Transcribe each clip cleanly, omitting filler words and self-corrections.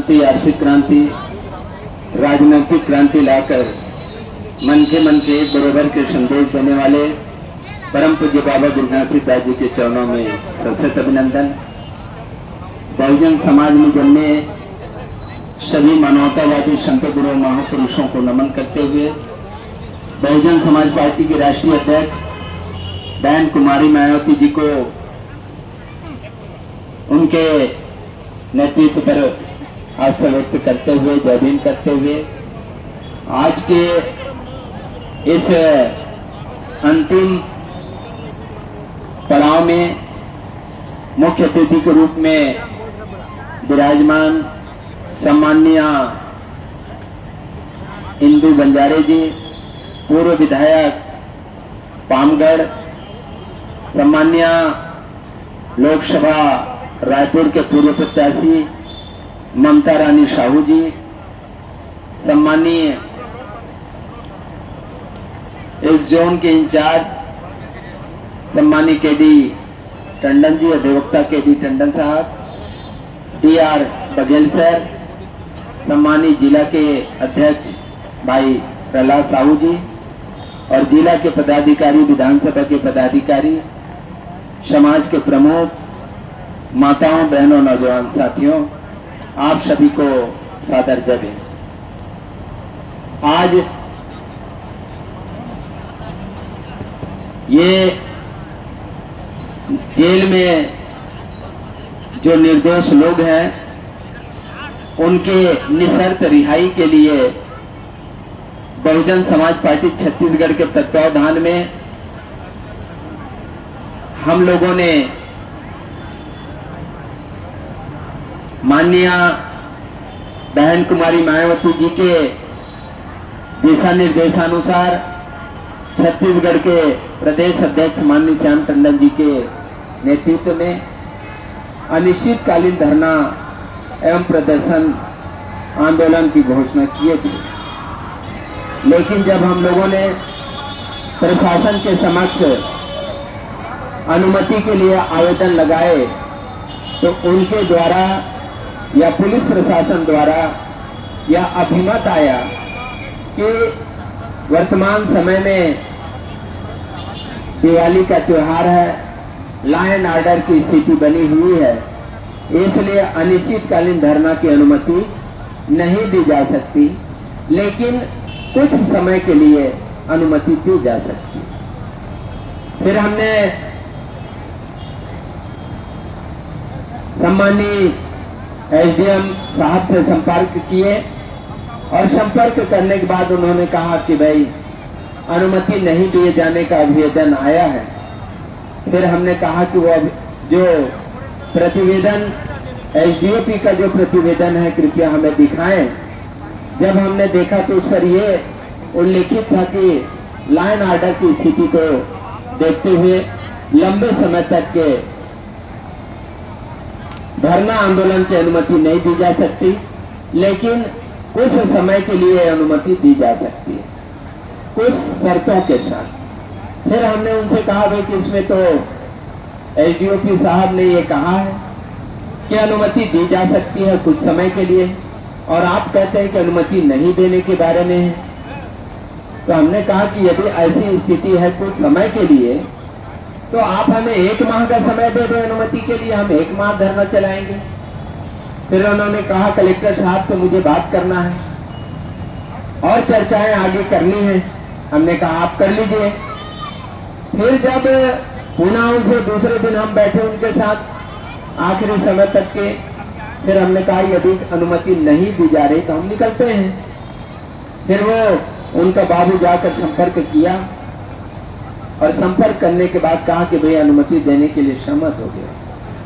क्रांति, आर्थिक क्रांति, राजनीतिक क्रांति लाकर मन के एक बरोबर के संदेश देने वाले परम पूज्य बाबा दुर्गा सिंह दास जी के चरणों में सशक्त अभिनंदन। बहुजन समाज में जन्मे सभी मानवतावादी संत गुरु महापुरुषों को नमन करते हुए बहुजन समाज पार्टी की राष्ट्रीय अध्यक्ष बहन कुमारी मायावती जी को उनके नेतृत्व पर आस्था व्यक्त करते हुए, जय भीम करते हुए आज के इस अंतिम पड़ाव में मुख्य अतिथि के रूप में विराजमान सम्माननीय इंदु बंजारे जी, पूर्व विधायक पामगढ़, सम्माननीय लोकसभा रायपुर के पूर्व प्रत्याशी ममता रानी साहू जी, सम्माननीय इस जोन के इंचार्ज सम्मानीय केडी टंडन जी, अधिवक्ता केडी टंडन साहब, DR बघेल सर, सम्मानीय जिला के अध्यक्ष भाई प्रहलाद साहू जी और जिला के पदाधिकारी, विधानसभा के पदाधिकारी, समाज के प्रमुख, माताओं, बहनों, नौजवान साथियों, आप सभी को सादर जय भीम। आज ये जेल में जो निर्दोष लोग हैं उनके निशर्त रिहाई के लिए बहुजन समाज पार्टी छत्तीसगढ़ के तत्वावधान में हम लोगों ने माननीय बहन कुमारी मायावती जी के दिशा निर्देशानुसार छत्तीसगढ़ के प्रदेश अध्यक्ष माननीय श्याम टंडन जी के नेतृत्व में अनिश्चितकालीन धरना एवं प्रदर्शन आंदोलन की घोषणा किए थे। लेकिन जब हम लोगों ने प्रशासन के समक्ष अनुमति के लिए आवेदन लगाए तो उनके द्वारा या पुलिस प्रशासन द्वारा यह अभिमत आया कि वर्तमान समय में दिवाली का त्योहार है, लॉ एंड ऑर्डर की स्थिति बनी हुई है, इसलिए अनिश्चितकालीन धरना की अनुमति नहीं दी जा सकती, लेकिन कुछ समय के लिए अनुमति दी जा सकती। फिर हमने सम्मानीय SDM साहब से संपर्क किए और संपर्क करने के बाद उन्होंने कहा कि भाई अनुमति नहीं दिए जाने का आवेदन आया है। फिर हमने कहा कि वो जो प्रतिवेदन SDOP का जो प्रतिवेदन है कृपया हमें दिखाएं। जब हमने देखा तो उस पर यह उल्लेखित था कि लॉ एंड ऑर्डर की स्थिति को देखते हुए लंबे समय तक के धरना आंदोलन की अनुमति नहीं दी जा सकती, लेकिन कुछ समय के लिए अनुमति दी जा सकती है, कुछ शर्तों के साथ। फिर हमने उनसे कहा भाई कि इसमें तो SDOP साहब ने ये कहा है कि अनुमति दी जा सकती है कुछ समय के लिए, और आप कहते हैं कि अनुमति नहीं देने के बारे में है। तो हमने कहा कि यदि ऐसी स्थिति है कुछ समय के लिए तो आप हमें 1 माह का समय दे दें अनुमति के लिए, हम 1 माह धरना चलाएंगे। फिर उन्होंने कहा कलेक्टर साहब से मुझे बात करना है और चर्चाएं आगे करनी है। हमने कहा आप कर लीजिए। फिर जब पुनः उनसे दूसरे दिन हम बैठे उनके साथ आखिरी समय तक के, फिर हमने कहा यदि अनुमति नहीं दी जा रही तो हम निकलते हैं। फिर वो उनका बाबू जाकर संपर्क किया और संपर्क करने के बाद कहा कि भाई अनुमति देने के लिए सहमत हो गया।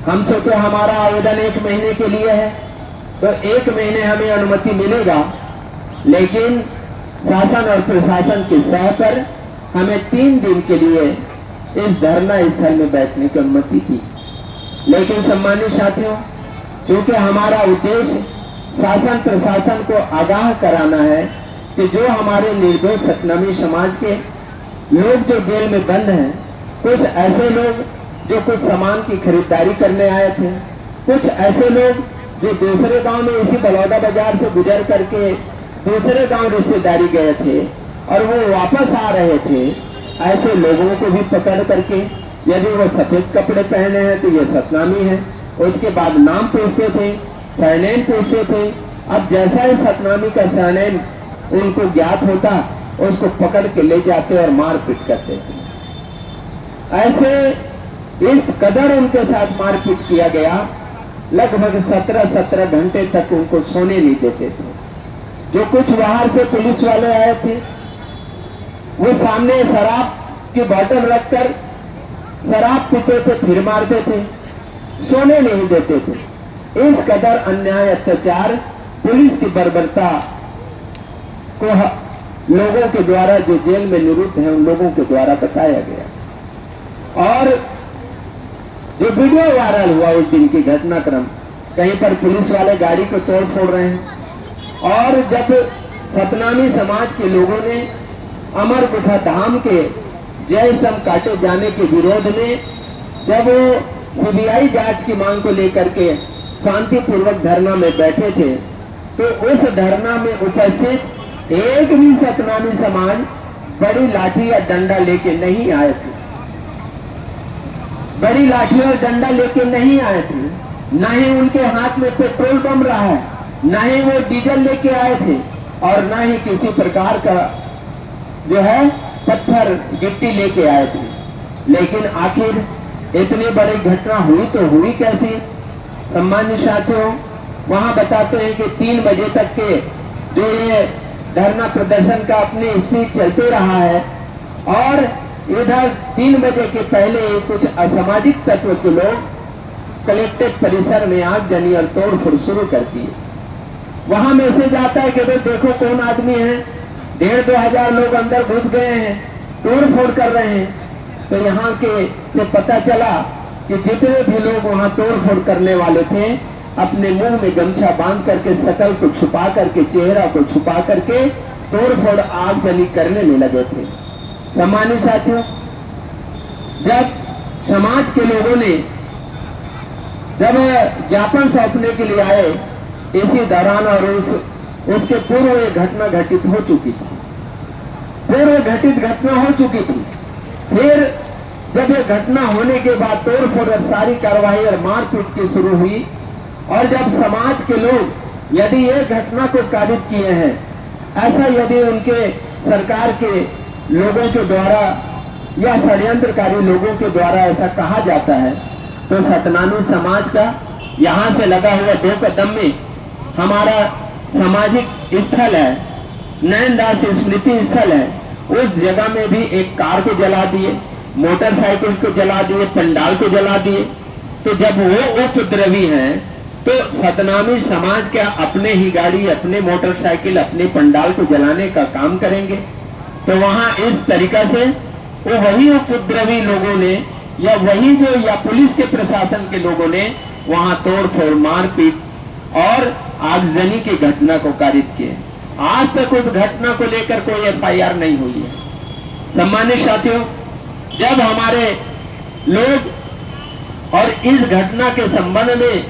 हम सोचे हमारा आवेदन 1 महीने के लिए है तो 1 महीने हमें अनुमति मिलेगा, लेकिन शासन और प्रशासन के सह पर हमें 3 दिन के लिए इस धरना स्थल में बैठने की अनुमति थी। लेकिन सम्मानित साथियों, क्योंकि हमारा उद्देश्य शासन प्रशासन को आगाह कराना है कि जो हमारे निर्दोष सतनामी समाज के लोग जो जेल में बंद हैं, कुछ ऐसे लोग जो कुछ सामान की खरीदारी करने आए थे, कुछ ऐसे लोग जो दूसरे गांव में इसी बलौदा बाजार से गुजर करके दूसरे गांव रिश्तेदारी गए थे और वो वापस आ रहे थे, ऐसे लोगों को भी पकड़ करके, यदि वो सफेद कपड़े पहने हैं तो ये सतनामी है, उसके बाद नाम पूछते थे, सरनेम पूछते थे। अब जैसा ही सतनामी का सरनेम उनको ज्ञात होता, उसको पकड़ के ले जाते और मारपीट करते थे। ऐसे इस कदर उनके साथ मारपीट किया गया, लगभग 17 घंटे तक उनको सोने नहीं देते थे। जो कुछ बाहर से पुलिस वाले आए थे, वो सामने शराब की बोतल रखकर शराब पीते थे, फिर मारते थे, सोने नहीं देते थे। इस कदर अन्याय, अत्याचार, पुलिस की बर्बरता को लोगों के द्वारा, जो जेल में निरुद्ध हैं उन लोगों के द्वारा बताया गया। और जो वीडियो वायरल हुआ उस दिन की घटनाक्रम, कहीं पर पुलिस वाले गाड़ी को तोड़ फोड़ रहे हैं, और जब सतनामी समाज के लोगों ने अमरगुफा धाम के जय सम काटे जाने के विरोध में जब वो सीबीआई जांच की मांग को लेकर के शांतिपूर्वक धरना में बैठे थे, तो उस धरना में उपस्थित एक भी सतनामी समाज बड़ी लाठी या डंडा लेके नहीं आए थे। बड़ी लाठी और डंडा लेके नहीं आए थे, न ही उनके हाथ में पेट्रोल बम रहा है, न ही वो डीजल लेके आए थे, और न ही किसी प्रकार का जो है पत्थर गिट्टी लेके आए थे। लेकिन आखिर इतनी बड़ी घटना हुई तो हुई कैसी? सम्मानित साथियों, वहां बताते हैं कि 3 बजे तक के जो ये धरना प्रदर्शन का अपनी स्पीच चलते रहा है, और इधर 3 बजे के पहले कुछ असामाजिक तत्व के लोग कलेक्ट्रेट परिसर में आगजनी और तोड़फोड़ शुरू कर दी। वहां मैसेज आता है कि भाई देखो कौन आदमी है, 1,500-2 हजार लोग अंदर घुस गए हैं, तोड़फोड़ कर रहे हैं। तो यहाँ के से पता चला कि जितने भी लोग वहां तोड़फोड़ करने वाले थे, अपने मुंह में गमछा बांध करके, शकल को छुपा करके, चेहरा को छुपा करके तोड़फोड़ आगजनी करने में लगे थे। सम्मानित साथियों, जब समाज के लोगों ने जब ज्ञापन सौंपने के लिए आए, इसी दौरान और उसके पूर्व एक घटना घटित हो चुकी थी, घटना हो चुकी थी। फिर जब ये घटना होने के बाद तोड़फोड़ और सारी कार्रवाई और मारपीट की शुरू हुई, और जब समाज के लोग यदि ये घटना को काबिज किए हैं, ऐसा यदि उनके सरकार के लोगों के द्वारा या षड्यंत्रकारी लोगों के द्वारा ऐसा कहा जाता है, तो सतनामी समाज का यहाँ से लगा हुआ 2 कदम में हमारा सामाजिक स्थल है, नैनदास स्मृति स्थल है, उस जगह में भी एक कार को जला दिए, मोटरसाइकिल को जला दिए, पंडाल को जला दिए। तो जब वो उपद्रवी हैं, तो सतनामी समाज क्या अपने ही गाड़ी, अपने मोटरसाइकिल, अपने पंडाल को जलाने का काम करेंगे? तो वहां इस तरीका से वो वही उपद्रवी लोगों ने या वही जो या पुलिस के प्रशासन के लोगों ने वहां तोड़फोड़, मारपीट और आगजनी की घटना को कारित किए। आज तक उस घटना को लेकर कोई एफआईआर नहीं हुई है। सम्मानित साथियों, जब हमारे लोग और इस घटना के संबंध में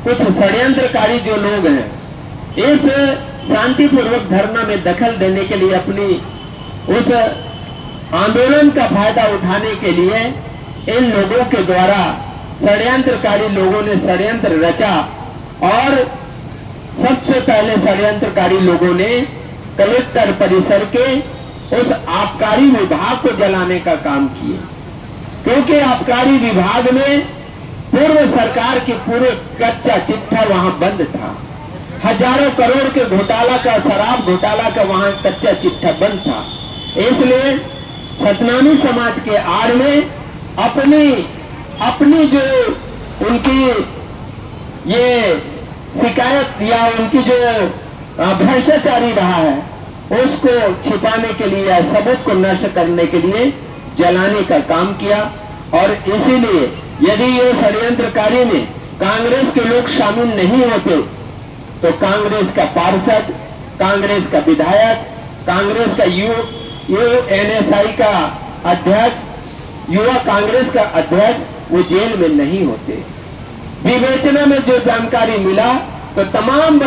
कुछ षड्यंत्रकारी जो लोग हैं, इस शांतिपूर्वक धरना में दखल देने के लिए, अपनी उस आंदोलन का फायदा उठाने के लिए इन लोगों के द्वारा षड्यंत्रकारी लोगों ने षड्यंत्र रचा, और सबसे पहले षड्यंत्रकारी लोगों ने कलेक्टर परिसर के उस आबकारी विभाग को जलाने का काम किए, क्योंकि आबकारी विभाग में पूर्व सरकार की पूरे कच्चा चिट्ठा वहां बंद था। हजारों करोड़ के घोटाला का, शराब घोटाला का वहां कच्चा चिट्ठा बंद था। इसलिए सतनामी समाज के आड़ में अपनी जो उनकी ये शिकायत या उनकी जो भ्रष्टाचारी रहा है, उसको छिपाने के लिए, सबूत को नष्ट करने के लिए जलाने का काम किया। और इसीलिए यदि ये षड्यंत्रकारी में कांग्रेस के लोग शामिल नहीं होते, तो कांग्रेस का पार्षद, कांग्रेस का विधायक, कांग्रेस का यूएनएसआई का अध्यक्ष, युवा कांग्रेस का अध्यक्ष वो जेल में नहीं होते। विवेचना में जो जानकारी मिला तो तमाम